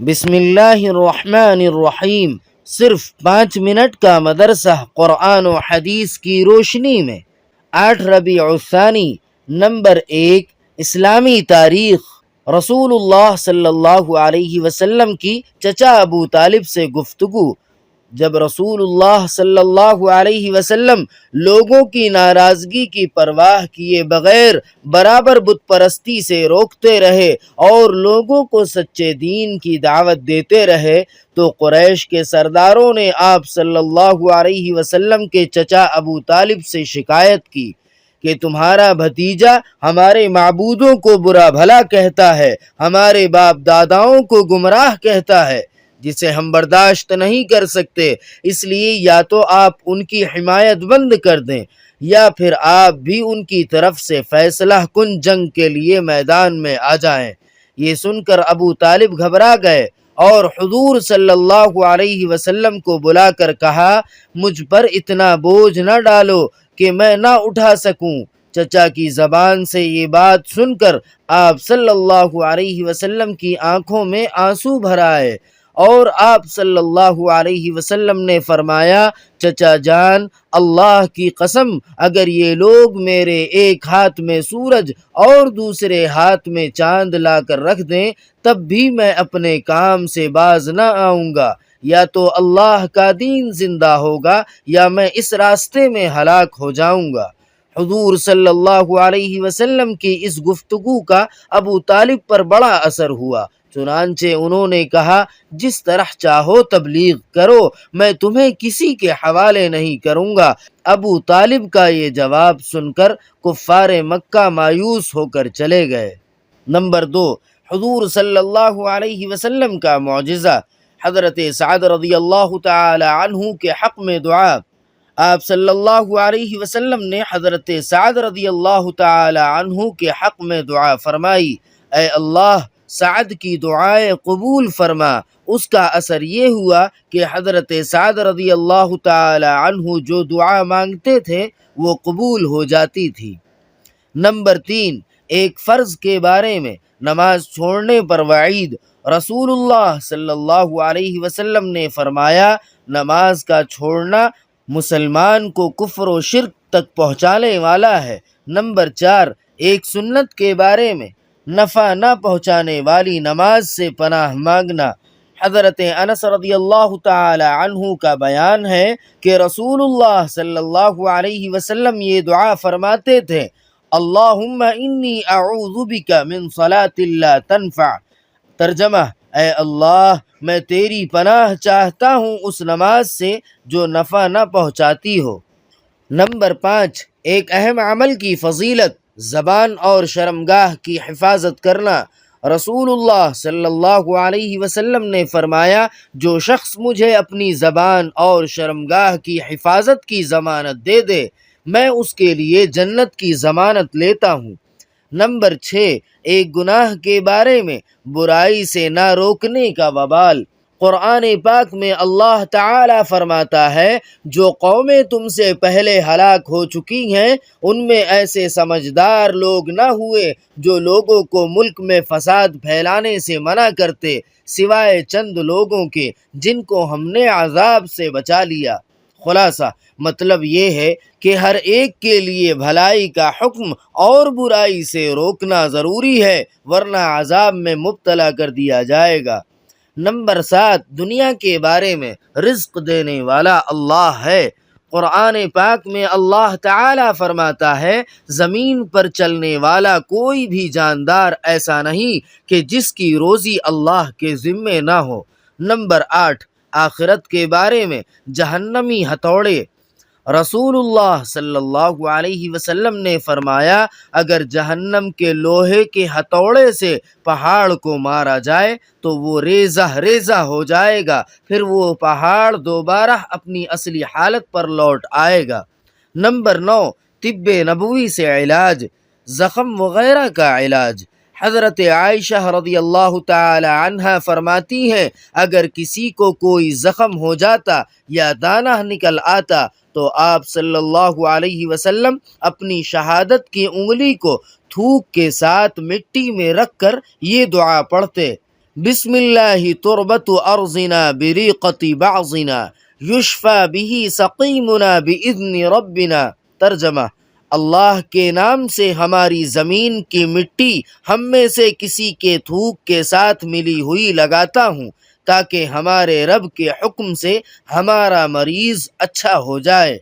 بسم اللہ الرحمن الرحیم۔ صرف 5 منٹ کا مدرسہ قرآن و حدیث کی روشنی میں۔ 8 ربیع الثانی۔ نمبر 1، اسلامی تاریخ۔ رسول اللہ صلی اللہ علیہ وسلم کی چچا ابو طالب سے گفتگو۔ جب رسول اللہ صلی اللہ علیہ وسلم لوگوں کی ناراضگی کی پرواہ کیے بغیر برابر بت پرستی سے روکتے رہے اور لوگوں کو سچے دین کی دعوت دیتے رہے، تو قریش کے سرداروں نے آپ صلی اللہ علیہ وسلم کے چچا ابو طالب سے شکایت کی کہ تمہارا بھتیجا ہمارے معبودوں کو برا بھلا کہتا ہے، ہمارے باپ داداؤں کو گمراہ کہتا ہے، جسے ہم برداشت نہیں کر سکتے۔ اس لیے یا تو آپ ان کی حمایت بند کر دیں یا پھر آپ بھی ان کی طرف سے فیصلہ کن جنگ کے لیے میدان میں آ جائیں۔ یہ سن کر ابو طالب گھبرا گئے اور حضور صلی اللہ علیہ وسلم کو بلا کر کہا، مجھ پر اتنا بوجھ نہ ڈالو کہ میں نہ اٹھا سکوں۔ چچا کی زبان سے یہ بات سن کر آپ صلی اللہ علیہ وسلم کی آنکھوں میں آنسو بھر آئے اور آپ صلی اللہ علیہ وسلم نے فرمایا، چچا جان، اللہ کی قسم، اگر یہ لوگ میرے ایک ہاتھ میں سورج اور دوسرے ہاتھ میں چاند لا کر رکھ دیں تب بھی میں اپنے کام سے باز نہ آؤں گا۔ یا تو اللہ کا دین زندہ ہوگا یا میں اس راستے میں ہلاک ہو جاؤں گا۔ حضور صلی اللہ علیہ وسلم کی اس گفتگو کا ابو طالب پر بڑا اثر ہوا، چنانچہ انہوں نے کہا، جس طرح چاہو تبلیغ کرو، میں تمہیں کسی کے حوالے نہیں کروں گا۔ ابو طالب کا یہ جواب سن کر کفار مکہ مایوس ہو کر چلے گئے۔ نمبر 2، حضور صلی اللہ علیہ وسلم کا معجزہ۔ حضرت سعد رضی اللہ تعالی عنہ کے حق میں دعا۔ آپ صلی اللہ علیہ وسلم نے حضرت سعد رضی اللہ تعالی عنہ کے حق میں دعا فرمائی، اے اللہ، سعد کی دعائیں قبول فرما۔ اس کا اثر یہ ہوا کہ حضرت سعد رضی اللہ تعالی عنہ جو دعا مانگتے تھے وہ قبول ہو جاتی تھی۔ نمبر 3، ایک فرض کے بارے میں، نماز چھوڑنے پر وعید۔ رسول اللہ صلی اللہ علیہ وسلم نے فرمایا، نماز کا چھوڑنا مسلمان کو کفر و شرک تک پہنچانے والا ہے۔ نمبر 4، ایک سنت کے بارے میں، نفع نہ پہنچانے والی نماز سے پناہ مانگنا۔ حضرت انس رضی اللہ تعالی عنہ کا بیان ہے کہ رسول اللہ صلی اللہ علیہ وسلم یہ دعا فرماتے تھے، اللہم انی اعوذ بک من صلاۃ لا تنفع۔ ترجمہ، اے اللہ، میں تیری پناہ چاہتا ہوں اس نماز سے جو نفع نہ پہنچاتی ہو۔ نمبر 5، ایک اہم عمل کی فضیلت، زبان اور شرمگاہ کی حفاظت کرنا۔ رسول اللہ صلی اللہ علیہ وسلم نے فرمایا، جو شخص مجھے اپنی زبان اور شرمگاہ کی حفاظت کی ضمانت دے دے، میں اس کے لیے جنت کی ضمانت لیتا ہوں۔ نمبر 6، ایک گناہ کے بارے میں، برائی سے نہ روکنے کا وبال۔ قرآن پاک میں اللہ تعالی فرماتا ہے، جو قومیں تم سے پہلے ہلاک ہو چکی ہیں ان میں ایسے سمجھدار لوگ نہ ہوئے جو لوگوں کو ملک میں فساد پھیلانے سے منع کرتے، سوائے چند لوگوں کے جن کو ہم نے عذاب سے بچا لیا۔ خلاصہ مطلب یہ ہے کہ ہر ایک کے لیے بھلائی کا حکم اور برائی سے روکنا ضروری ہے، ورنہ عذاب میں مبتلا کر دیا جائے گا۔ نمبر 7، دنیا کے بارے میں، رزق دینے والا اللہ ہے۔ قرآن پاک میں اللہ تعالی فرماتا ہے، زمین پر چلنے والا کوئی بھی جاندار ایسا نہیں کہ جس کی روزی اللہ کے ذمے نہ ہو۔ نمبر 8، آخرت کے بارے میں، جہنمی ہتھوڑے۔ رسول اللہ صلی اللہ علیہ وسلم نے فرمایا، اگر جہنم کے لوہے کے ہتھوڑے سے پہاڑ کو مارا جائے تو وہ ریزہ ریزہ ہو جائے گا، پھر وہ پہاڑ دوبارہ اپنی اصلی حالت پر لوٹ آئے گا۔ نمبر 9، طب نبوی سے علاج، زخم وغیرہ کا علاج۔ حضرت عائشہ رضی اللہ تعالی عنہا فرماتی ہیں، اگر کسی کو کوئی زخم ہو جاتا یا دانہ نکل آتا تو آپ صلی اللہ علیہ وسلم اپنی شہادت کی انگلی کو تھوک کے ساتھ مٹی میں رکھ کر یہ دعا پڑھتے، بسم اللہ تربت ارضنا بریقت بعضنا یشفى به سقیمنا باذن ربنا۔ ترجمہ: اللہ کے نام سے ہماری زمین کی مٹی ہم میں سے کسی کے تھوک کے ساتھ ملی ہوئی لگاتا ہوں تاکہ ہمارے رب کے حکم سے ہمارا مریض اچھا ہو جائے۔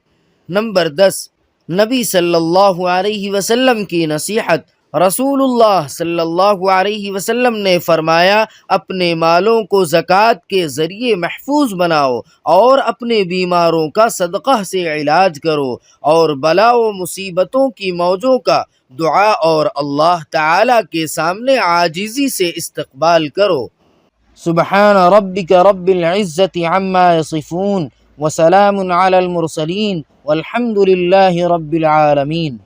نمبر 10، نبی صلی اللہ علیہ وسلم کی نصیحت۔ رسول اللہ صلی اللہ علیہ وسلم نے فرمایا، اپنے مالوں کو زکوٰۃ کے ذریعے محفوظ بناؤ اور اپنے بیماروں کا صدقہ سے علاج کرو اور بلا و مصیبتوں کی موجوں کا دعا اور اللہ تعالی کے سامنے عاجزی سے استقبال کرو۔ سبحان ربک رب العزت عما یصفون وسلام علی المرسلین والحمد للہ رب العالمین۔